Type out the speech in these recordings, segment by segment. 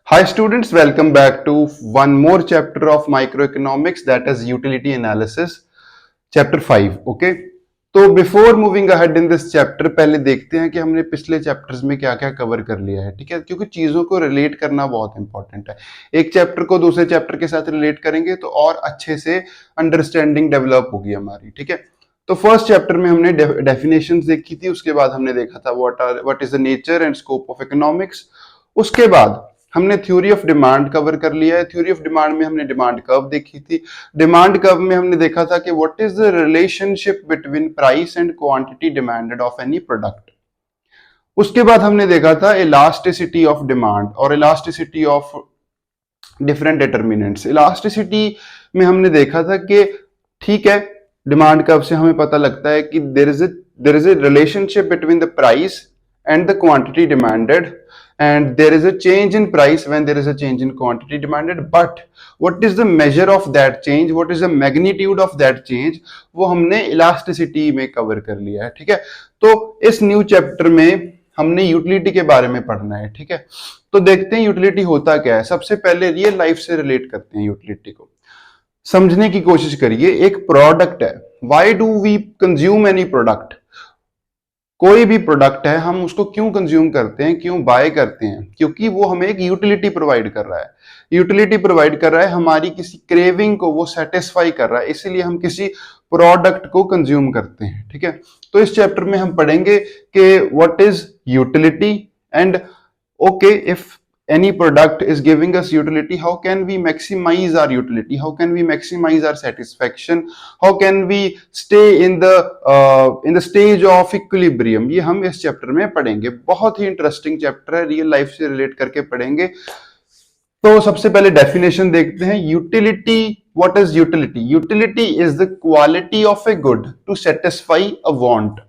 Hi students, welcome back to one more chapter of microeconomics, that is utility analysis, chapter 5. Okay, तो before moving ahead in this chapter पहले देखते हैं कि हमने पिछले chapters में क्या क्या कवर कर लिया है। ठीक है, क्योंकि चीजों को रिलेट करना बहुत इंपॉर्टेंट है। एक चैप्टर को दूसरे चैप्टर के साथ रिलेट करेंगे तो और अच्छे से अंडरस्टैंडिंग डेवलप होगी हमारी। ठीक है, तो फर्स्ट चैप्टर में हमने डेफिनेशंस देखी थी, उसके बाद हमने देखा था what is the nature and scope of economics. उसके बाद हमने थ्योरी ऑफ डिमांड कवर कर लिया है। थ्योरी ऑफ डिमांड में हमने डिमांड कर्व देखी थी। डिमांड कर्व में हमने देखा था कि what is the relationship between price and quantity demanded of any product. उसके बाद हमने देखा था इलास्टिसिटी ऑफ डिमांड और elasticity of different determinants. Elasticity में हमने देखा था कि ठीक है, डिमांड कर्व से हमें पता लगता है कि there is a relationship between the price and the quantity demanded, and there is a change in price when there is a change in quantity demanded, but what is the measure of that change, what is the magnitude of that change, वो हमने elasticity में cover कर लिया है। ठीक है, तो इस न्यू चैप्टर में हमने यूटिलिटी के बारे में पढ़ना है। ठीक है, तो देखते हैं यूटिलिटी होता क्या है। सबसे पहले रियल लाइफ से रिलेट करते हैं यूटिलिटी को, समझने की कोशिश करिए। एक प्रोडक्ट है, why do we consume any product. कोई भी प्रोडक्ट है, हम उसको क्यों कंज्यूम करते हैं, क्यों बाय करते हैं? क्योंकि वो हमें एक यूटिलिटी प्रोवाइड कर रहा है। यूटिलिटी प्रोवाइड कर रहा है, हमारी किसी क्रेविंग को वो सेटिस्फाई कर रहा है, इसीलिए हम किसी प्रोडक्ट को कंज्यूम करते हैं। ठीक है, तो इस चैप्टर में हम पढ़ेंगे कि what is utility and okay, if any product is giving us utility, how can we maximize our utility, how can we maximize our satisfaction, how can we stay in the stage of equilibrium। ये हम इस chapter में पढ़ेंगे। बहुत ही interesting chapter है, real life से relate करके पढ़ेंगे। तो सबसे पहले डेफिनेशन देखते हैं। Utility, what is utility? Utility is the quality of a good to satisfy a want.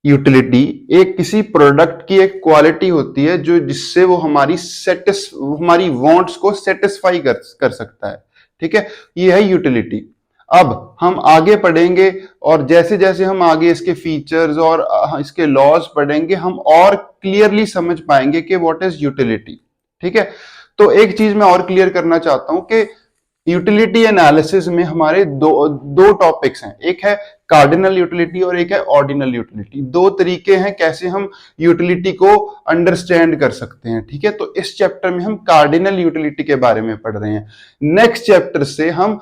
Utility एक किसी प्रोडक्ट की एक क्वालिटी होती है जो जिससे वो हमारी वांट्स को सेटिस्फाई कर सकता है। ठीक है, ये है यूटिलिटी। अब हम आगे पढ़ेंगे और जैसे जैसे हम आगे इसके फीचर्स और इसके लॉज पढ़ेंगे, हम और क्लियरली समझ पाएंगे कि व्हाट इज यूटिलिटी। ठीक है, तो एक चीज मैं और क्लियर करना चाहता हूं कि यूटिलिटी एनालिसिस में हमारे दो टॉपिक्स हैं। एक है कार्डिनल यूटिलिटी और एक है ऑर्डिनल यूटिलिटी। दो तरीके हैं कैसे हम यूटिलिटी को अंडरस्टैंड कर सकते हैं। ठीक है, तो इस चैप्टर में हम कार्डिनल यूटिलिटी के बारे में पढ़ रहे हैं। नेक्स्ट चैप्टर से हम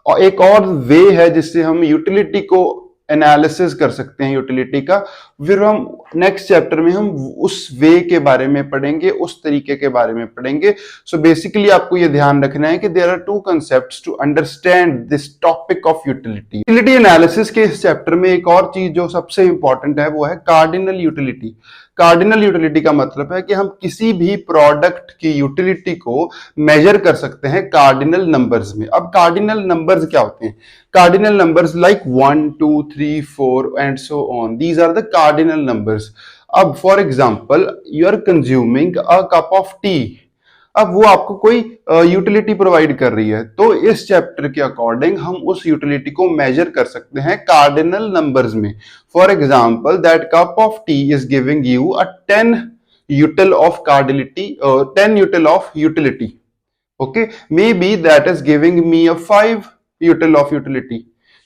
एक और वे है जिससे हम यूटिलिटी को एनालिसिस कर सकते हैं यूटिलिटी का। फिर हम नेक्स्ट चैप्टर में हम उस वे के बारे में पढ़ेंगे, उस तरीके के बारे में पढ़ेंगे। सो बेसिकली आपको यह ध्यान रखना है कि there are two concepts to understand this topic of utility. Utility analysis के इस चैप्टर में एक और चीज जो सबसे इंपॉर्टेंट है वो है कार्डिनल यूटिलिटी। कार्डिनल यूटिलिटी का मतलब है कि हम किसी भी प्रोडक्ट की यूटिलिटी को मेजर कर सकते हैं कार्डिनल नंबर्स में। अब कार्डिनल नंबर्स क्या होते हैं? Cardinal numbers like 1, 2, 3, 4 and so on. These are the cardinal numbers. अब for example, you are consuming a cup of tea. अब वो आपको कोई यूटिलिटी प्रोवाइड कर रही है, तो इस चैप्टर के अकॉर्डिंग हम उस यूटिलिटी को मेजर कर सकते हैं कार्डिनल नंबर्स में। For example, that cup of T is giving you a 10 util of cardinality, 10 util of utility. Okay, maybe that is giving me a 5 util of utility.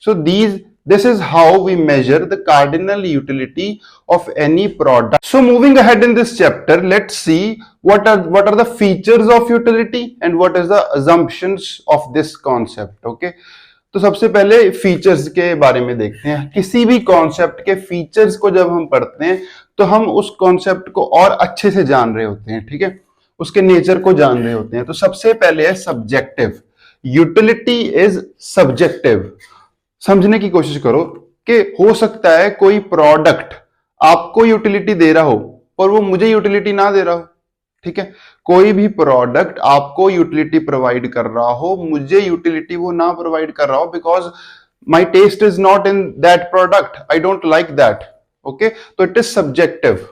So this is how we measure the cardinal utility of any product. So moving ahead in this chapter, let's see what are the features of utility and what is the assumptions of this concept. Okay, तो सबसे पहले features के बारे में देखते हैं। किसी भी कॉन्सेप्ट के फीचर्स को जब हम पढ़ते हैं तो हम उस कॉन्सेप्ट को और अच्छे से जान रहे होते हैं। ठीक है, उसके नेचर को जान रहे होते हैं। तो सबसे पहले है सब्जेक्टिव। Utility is subjective. समझने की कोशिश करो कि हो सकता है कोई प्रोडक्ट आपको यूटिलिटी दे रहा हो और वो मुझे यूटिलिटी ना दे रहा हो। ठीक है, कोई भी प्रोडक्ट आपको यूटिलिटी प्रोवाइड कर रहा हो, मुझे यूटिलिटी वो ना प्रोवाइड कर रहा हो, because my taste is not in that product, I don't like that. Okay, तो इट इज सब्जेक्टिव।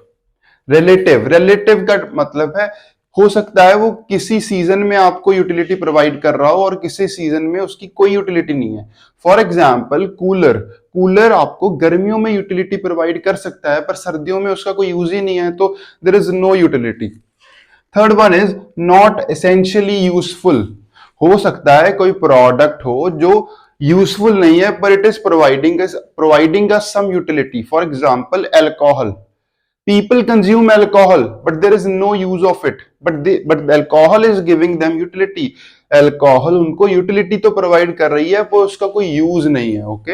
रिलेटिव का मतलब है हो सकता है वो किसी सीजन में आपको यूटिलिटी प्रोवाइड कर रहा हो और किसी सीजन में उसकी कोई यूटिलिटी नहीं है। फॉर एग्जाम्पल, कूलर आपको गर्मियों में यूटिलिटी प्रोवाइड कर सकता है पर सर्दियों में उसका कोई यूज ही नहीं है, तो there is no utility. Third one is not essentially useful. हो सकता है कोई प्रोडक्ट हो जो यूजफुल नहीं है, पर it is providing us some utility. For example alcohol, people consume alcohol but there is no use of it, but the alcohol is giving them utility। Alcohol उनको यूटिलिटी तो प्रोवाइड कर रही है, पर उसका कोई यूज नहीं है। Okay,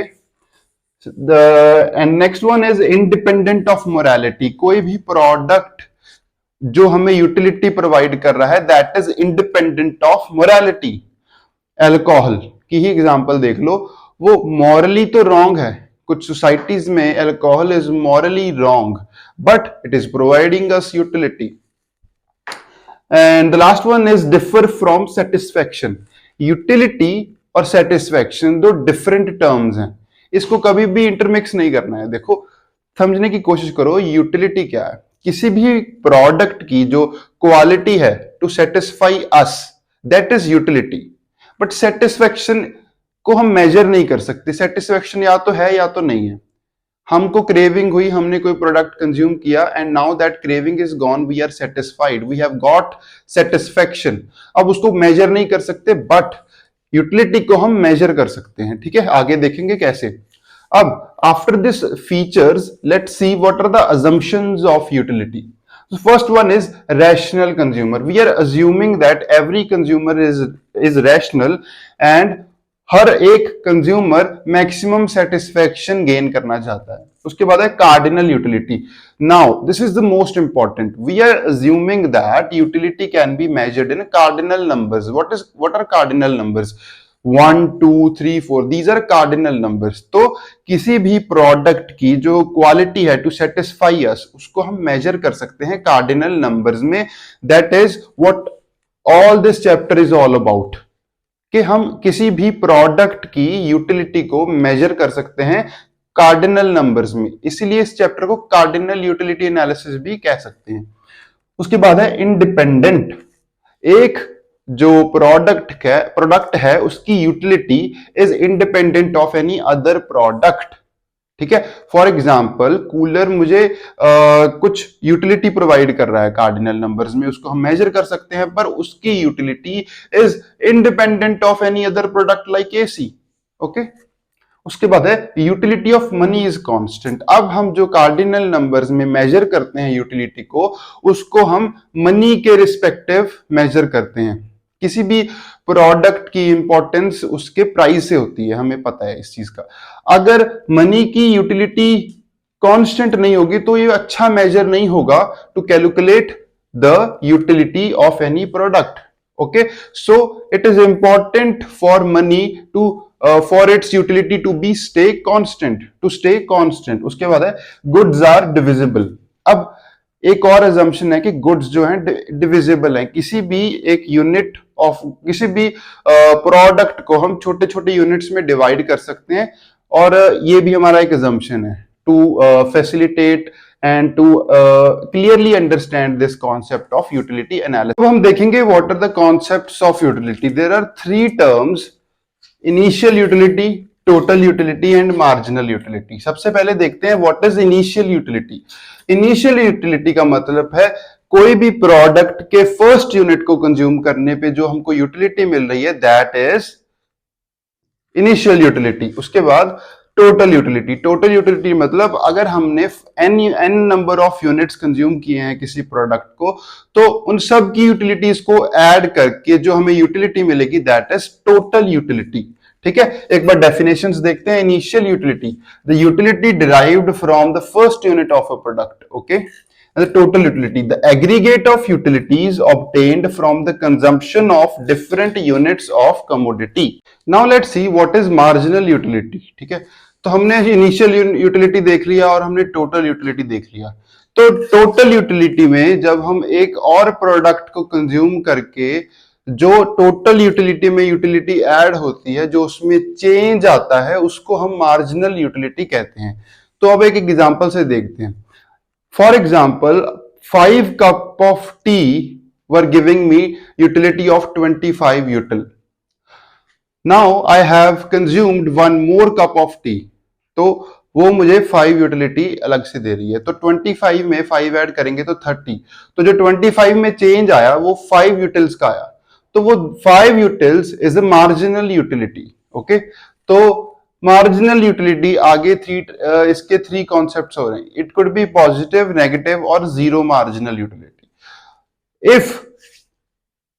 and next one is independent of morality. कोई भी प्रोडक्ट जो हमें यूटिलिटी प्रोवाइड कर रहा है that is independent of morality. Alcohol की ही एग्जांपल देख लो, वो मॉरली तो रॉन्ग है, कुछ सोसाइटीज में alcohol is morally wrong, but it is providing us utility. And the last one is differ from satisfaction. Utility और सेटिस्फैक्शन दो डिफरेंट टर्म्स हैं, इसको कभी भी इंटरमिक्स नहीं करना है। देखो, समझने की कोशिश करो, यूटिलिटी क्या है। किसी भी प्रोडक्ट की जो क्वालिटी है to satisfy us, that is utility. But satisfaction को हम मेजर नहीं कर सकते। सेटिस्फैक्शन या तो है या तो नहीं है। हमको क्रेविंग हुई, हमने कोई प्रोडक्ट कंज्यूम किया and now that craving is gone, we are satisfied, we have got satisfaction. अब उसको मेजर नहीं कर सकते, बट यूटिलिटी को हम मेजर कर सकते हैं। ठीक है, आगे देखेंगे कैसे। अब after this features let's see what are the assumptions of utility. So first one is rational consumer. We are assuming that every consumer is rational and हर एक कंज्यूमर मैक्सिमम सेटिस्फैक्शन गेन करना चाहता है। उसके बाद है cardinal utility. Now this is the most important. We are assuming that utility can be measured in cardinal numbers. What are cardinal numbers? 1 2 3 4, these are cardinal numbers. तो किसी भी product की जो क्वालिटी है टू सेटिस्फाई अस, उसको हम major कर सकते हैं कार्डिनल नंबर्स में। That is what all this chapter is all about, कि हम किसी भी प्रोडक्ट की यूटिलिटी को मेजर कर सकते हैं कार्डिनल नंबर्स में। इसीलिए इस चैप्टर को कार्डिनल यूटिलिटी एनालिसिस भी कह सकते हैं। उसके बाद है इंडिपेंडेंट। एक जो प्रोडक्ट है उसकी utility is independent of any other product. ठीक है, फॉर एग्जाम्पल कूलर मुझे कुछ यूटिलिटी प्रोवाइड कर रहा है कार्डिनल नंबर्स में, उसको हम मेजर कर सकते हैं, पर उसकी utility is independent of any other product like AC. Okay, उसके बाद है utility of money is constant. अब हम जो कार्डिनल नंबर्स में मेजर करते हैं यूटिलिटी को, उसको हम मनी के रिस्पेक्टिव मेजर करते हैं। किसी भी प्रोडक्ट की इंपॉर्टेंस उसके प्राइस से होती है, हमें पता है इस चीज का। अगर मनी की यूटिलिटी कांस्टेंट नहीं होगी तो ये अच्छा मेजर नहीं होगा to calculate the utility of any product. Okay, so it is important for money to for its utility to be stay constant. उसके बाद है गुड्स आर डिविजिबल। अब एक और assumption है कि गुड्स जो हैं डिविजिबल हैं। किसी भी एक यूनिट ऑफ किसी भी प्रोडक्ट को हम छोटे छोटे यूनिट्स में डिवाइड कर सकते हैं, और ये भी हमारा एक assumption है to facilitate and to clearly understand this concept of utility analysis. अब हम देखेंगे what are the concepts of utility. There are 3 terms, initial utility, total utility and marginal utility. सबसे पहले देखते हैं what is initial utility. Initial utility का मतलब है कोई भी प्रोडक्ट के फर्स्ट यूनिट को कंज्यूम करने पे जो हमको यूटिलिटी मिल रही है, दैट इज इनिशियल यूटिलिटी। उसके बाद टोटल यूटिलिटी। टोटल यूटिलिटी मतलब अगर हमने n number of units consume किए हैं किसी प्रोडक्ट को, तो उन सब की यूटिलिटीज को ऐड करके जो हमें यूटिलिटी मिलेगी, दैट इज टोटल यूटिलिटी। ठीक है, एक बार डेफिनेशंस देखते हैं। Initial utility, the utility derived from the first unit of a product. Okay, the total utility, the aggregate of utilities obtained from the consumption of different units of commodity. Now let's see what is marginal utility. ठीक है, तो हमने initial utility देख लिया और हमने total utility देख लिया। तो टोटल यूटिलिटी में जब हम एक और प्रोडक्ट को कंज्यूम करके जो टोटल यूटिलिटी में यूटिलिटी ऐड होती है, जो उसमें चेंज आता है, उसको हम मार्जिनल यूटिलिटी कहते हैं। तो अब एक एग्जांपल से देखते हैं। For example, 5 cup of tea were giving me utility of 25 util. Now I have consumed one more cup of tea. तो वो मुझे 5 यूटिलिटी अलग से दे रही है। तो 25 में 5 ऐड करेंगे तो 30। तो जो 25 में चेंज आया वो 5 यूटिल्स का आया। तो वो 5 utils is a marginal utility. Okay, तो मार्जिनल यूटिलिटी आगे इसके 3 कॉन्सेप्ट्स हो रहे हैं। It could be positive, negative और zero marginal utility. If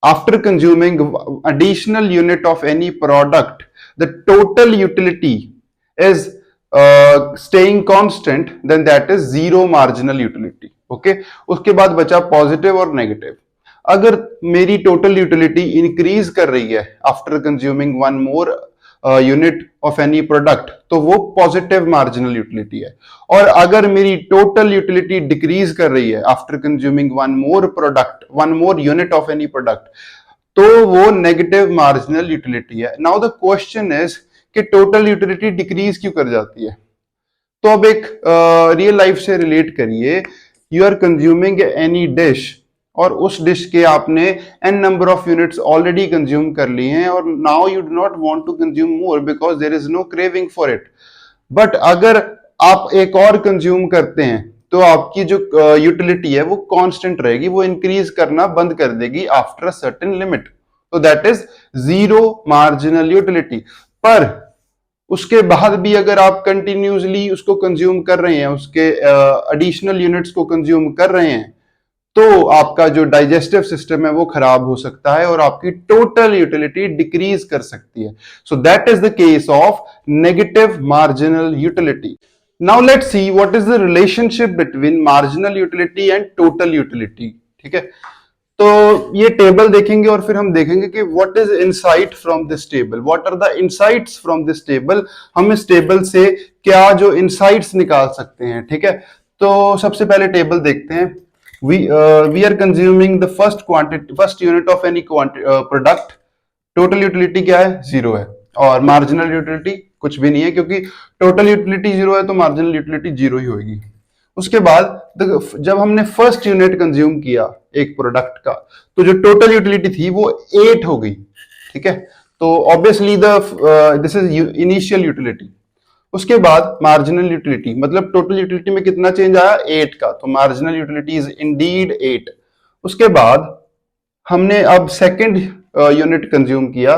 after consuming additional unit of any product, the total utility is staying constant, then that is zero marginal utility. Okay, उसके बाद बचा positive और negative. अगर मेरी total utility increase कर रही है after consuming one more unit of any product, तो वो पॉजिटिव मार्जिनल यूटिलिटी है। और अगर मेरी टोटल यूटिलिटी डिक्रीज कर रही है after consuming one more unit of any product, तो वो नेगेटिव मार्जिनल यूटिलिटी है। नाउ द क्वेश्चन इज कि टोटल यूटिलिटी डिक्रीज क्यों कर जाती है। तो अब एक रियल लाइफ से रिलेट करिए। You are consuming any dish, और उस डिश के आपने n number of units already consume कर लिए हैं, और now you do not want to consume more because there is no craving for it. But अगर आप एक और कंज्यूम करते हैं तो आपकी जो यूटिलिटी है वो कांस्टेंट रहेगी, वो इंक्रीज करना बंद कर देगी आफ्टर अ सर्टेन लिमिट। तो that is zero marginal utility. पर उसके बाद भी अगर आप कंटिन्यूसली उसको कंज्यूम कर रहे हैं, उसके एडिशनल यूनिट्स को कंज्यूम कर रहे हैं, तो आपका जो डाइजेस्टिव सिस्टम है वो खराब हो सकता है और आपकी टोटल यूटिलिटी डिक्रीज कर सकती है। So that is the case of negative marginal utility. Now let's see what is the relationship between marginal utility and total utility. ठीक है, तो ये टेबल देखेंगे और फिर हम देखेंगे कि what is insight from this table, what are the insights from this table. हम इस टेबल से क्या जो इनसाइट्स निकाल सकते हैं। ठीक है, तो सबसे पहले टेबल देखते हैं। we are consuming the first unit of any product. Total utility क्या है? जीरो है। और मार्जिनल यूटिलिटी कुछ भी नहीं है, क्योंकि टोटल यूटिलिटी जीरो है तो मार्जिनल यूटिलिटी जीरो ही होगी। उसके बाद जब हमने फर्स्ट यूनिट कंज्यूम किया एक प्रोडक्ट का, तो जो टोटल यूटिलिटी थी वो 8 हो गई। ठीक है, तो obviously this is initial utility. उसके बाद मार्जिनल यूटिलिटी, मतलब टोटल यूटिलिटी में कितना चेंज आया? 8 का, तो मार्जिनल यूटिलिटी इज इंडीड 8। उसके बाद हमने अब सेकंड यूनिट कंज्यूम किया,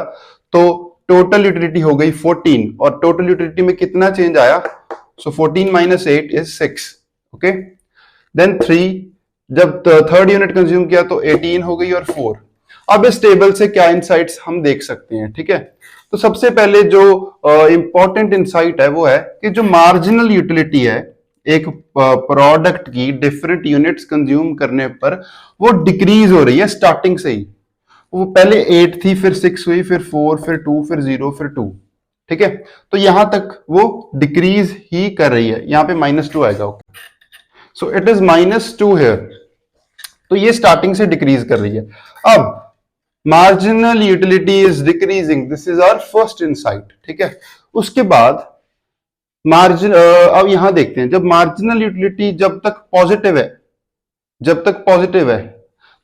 तो टोटल यूटिलिटी हो गई 14, और टोटल यूटिलिटी में कितना चेंज आया? सो 14 माइनस 8 इज 6। ओके, देन 3, जब थर्ड यूनिट कंज्यूम किया तो 18 हो गई, और 4। अब इस टेबल से क्या इनसाइट्स हम देख सकते हैं? ठीक है, तो सबसे पहले जो इंपॉर्टेंट इनसाइट है वो है कि जो मार्जिनल यूटिलिटी है एक प्रोडक्ट की डिफरेंट यूनिट्स कंज्यूम करने पर वो डिक्रीज हो रही है स्टार्टिंग से ही। वो पहले 8 थी, फिर 6 हुई, फिर 4, फिर 2, फिर 0, फिर 2। ठीक है, तो यहां तक वो डिक्रीज ही कर रही है। यहां पे -2 आएगा। Okay, so it is -2 here. तो ये स्टार्टिंग से डिक्रीज कर रही है। अब marginal utility is decreasing, this is our first insight. ठीक है, उसके बाद अब यहां देखते हैं, जब मार्जिनल यूटिलिटी जब तक पॉजिटिव है,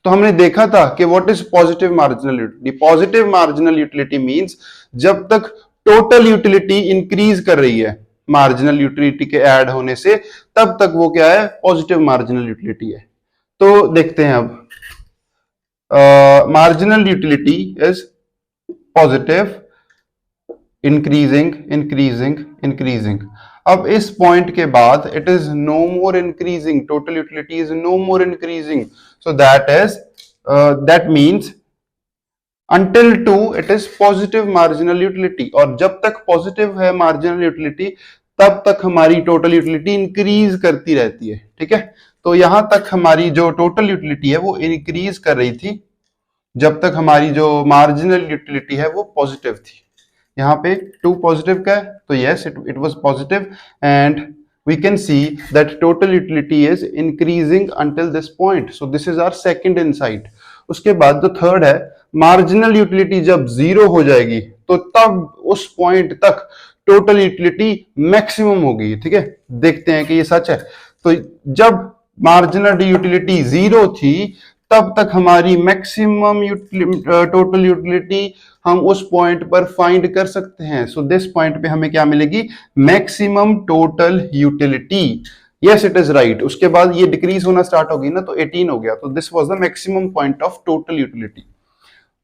तो हमने देखा था कि what is positive marginal utility. Positive marginal utility means जब तक टोटल यूटिलिटी इंक्रीज कर रही है मार्जिनल यूटिलिटी के ऐड होने से, तब तक वो क्या है? पॉजिटिव मार्जिनल यूटिलिटी है। तो देखते हैं अब, marginal utility is positive, increasing. अब इस पॉइंट के बाद it is no more increasing, total utility is no more increasing, so that means until 2 it is positive marginal utility। और जब तक पॉजिटिव है मार्जिनल यूटिलिटी, तब तक हमारी टोटल यूटिलिटी इंक्रीज करती रहती है। ठीक है, तो यहां तक हमारी जो टोटल यूटिलिटी है वो इंक्रीज कर रही थी जब तक हमारी जो मार्जिनल यूटिलिटी है वो पॉजिटिव थी। यहाँ पे 2 पॉजिटिव का है, तो yes it was positive, and we can see that total utility is increasing until this point. So this is our second insight. उसके बाद जो थर्ड है, मार्जिनल यूटिलिटी जब 0 हो जाएगी तो तब उस पॉइंट तक टोटल यूटिलिटी मैक्सिमम होगी। ठीक है, देखते हैं कि ये सच है। तो जब मार्जिनल यूटिलिटी 0 थी, तब तक हमारी मैक्सिमम टोटल यूटिलिटी हम उस पॉइंट पर फाइंड कर सकते हैं। सो दिस पॉइंट पे हमें क्या मिलेगी, maximum total utility. Yes it is right. उसके बाद ये डिक्रीज होना स्टार्ट होगी ना, तो 18 हो गया, तो this was the maximum point of total utility.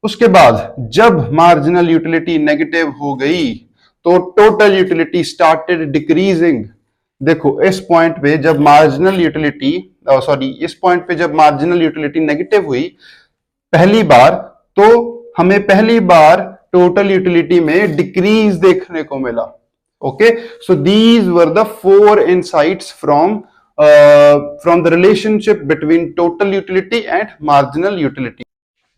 उसके बाद जब मार्जिनल यूटिलिटी नेगेटिव हो गई तो टोटल यूटिलिटी स्टार्टेड डिक्रीजिंग। देखो इस पॉइंट पे जब मार्जिनल यूटिलिटी इस पॉइंट पे जब मार्जिनल यूटिलिटी नेगेटिव हुई पहली बार, तो हमें पहली बार टोटल यूटिलिटी में डिक्रीज देखने को मिला। Okay, so these were the 4 insights from the relationship between total utility and marginal utility.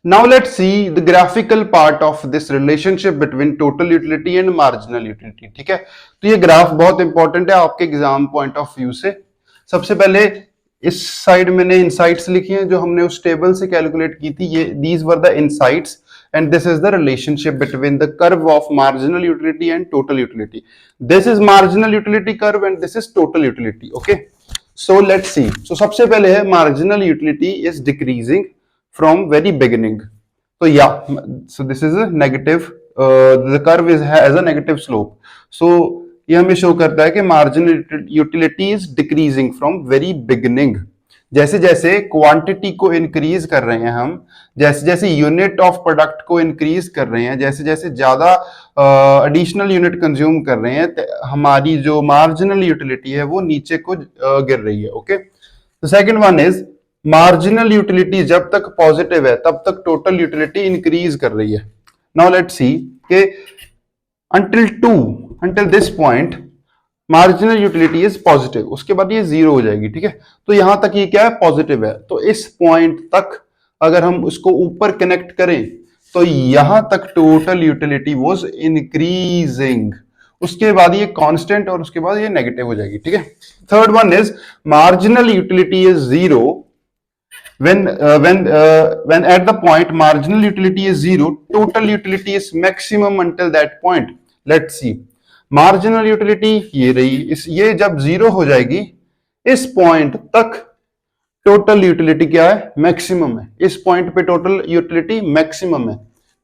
Now let's see the graphical part of this relationship between total utility and marginal utility। ठीक है, तो ये graph बहुत important है आपके exam point of view से। सबसे पहले इस साइड मैंने इनसाइट्स लिखी हैं जो हमने उस टेबल से कैलकुलेट की थी, ये these were the insights and this is the relationship between the curve of marginal utility and total utility. This is marginal utility curve and this is total utility. Okay, so let's see. So सबसे पहले है marginal utility is decreasing from very beginning। So yeah, so this is a negative, the curve has a negative slope। so ये हमें show करता है कि marginal utility is decreasing from very beginning। जैसे जैसे क्वांटिटी को इंक्रीज कर रहे हैं हम, जैसे जैसे यूनिट ऑफ प्रोडक्ट को इंक्रीज कर रहे हैं, जैसे जैसे ज्यादा एडिशनल यूनिट कंज्यूम कर रहे हैं, हमारी जो मार्जिनल यूटिलिटी है वो नीचे को गिर रही है। ओके, तो second one is marginal utility जब तक पॉजिटिव है तब तक टोटल यूटिलिटी इंक्रीज कर रही है। नाउ लेट्स सी के until this point marginal utility is positive, उसके बाद ये जीरो हो जाएगी। ठीक है, तो यहां तक ये क्या है, पॉजिटिव है। तो इस पॉइंट तक अगर हम उसको ऊपर कनेक्ट करें तो यहां तक टोटल यूटिलिटी वाज इंक्रीजिंग, उसके बाद ये कांस्टेंट और उसके बाद ये नेगेटिव हो जाएगी। ठीक है, third one is marginal utility is zero when at the point marginal utility is zero, total utility is maximum until that point। let's see, marginal utility ये रही, ये जब जीरो हो जाएगी इस पॉइंट तक टोटल यूटिलिटी क्या है, मैक्सिमम है। इस पॉइंट पे टोटल यूटिलिटी मैक्सिमम है।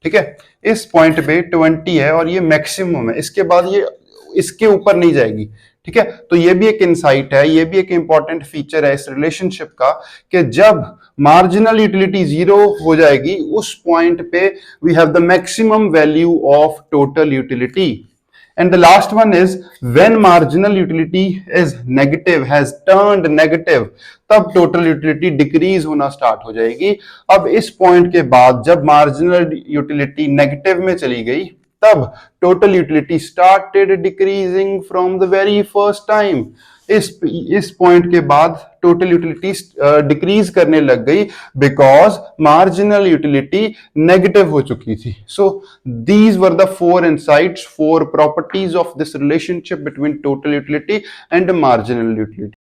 ठीक है, इस पॉइंट पे 20 है और ये मैक्सिमम है, इसके बाद ये इसके ऊपर नहीं जाएगी। ठीक है, तो ये भी एक इंसाइट है, ये भी एक इंपॉर्टेंट फीचर है इस रिलेशनशिप का कि जब मार्जिनल यूटिलिटी जीरो हो जाएगी उस पॉइंट पे we have the maximum value of total utility. And the last one is when marginal utility is negative, has turned negative, तब total utility decrease होना start हो जाएगी। अब इस point के बाद जब marginal utility negative में चली गई तब total utility started decreasing from the very first time। इस पॉइंट के बाद टोटल यूटिलिटी डिक्रीज करने लग गई बिकॉज मार्जिनल यूटिलिटी नेगेटिव हो चुकी थी। So these were the 4 insights, 4 properties of this relationship between total utility and marginal utility.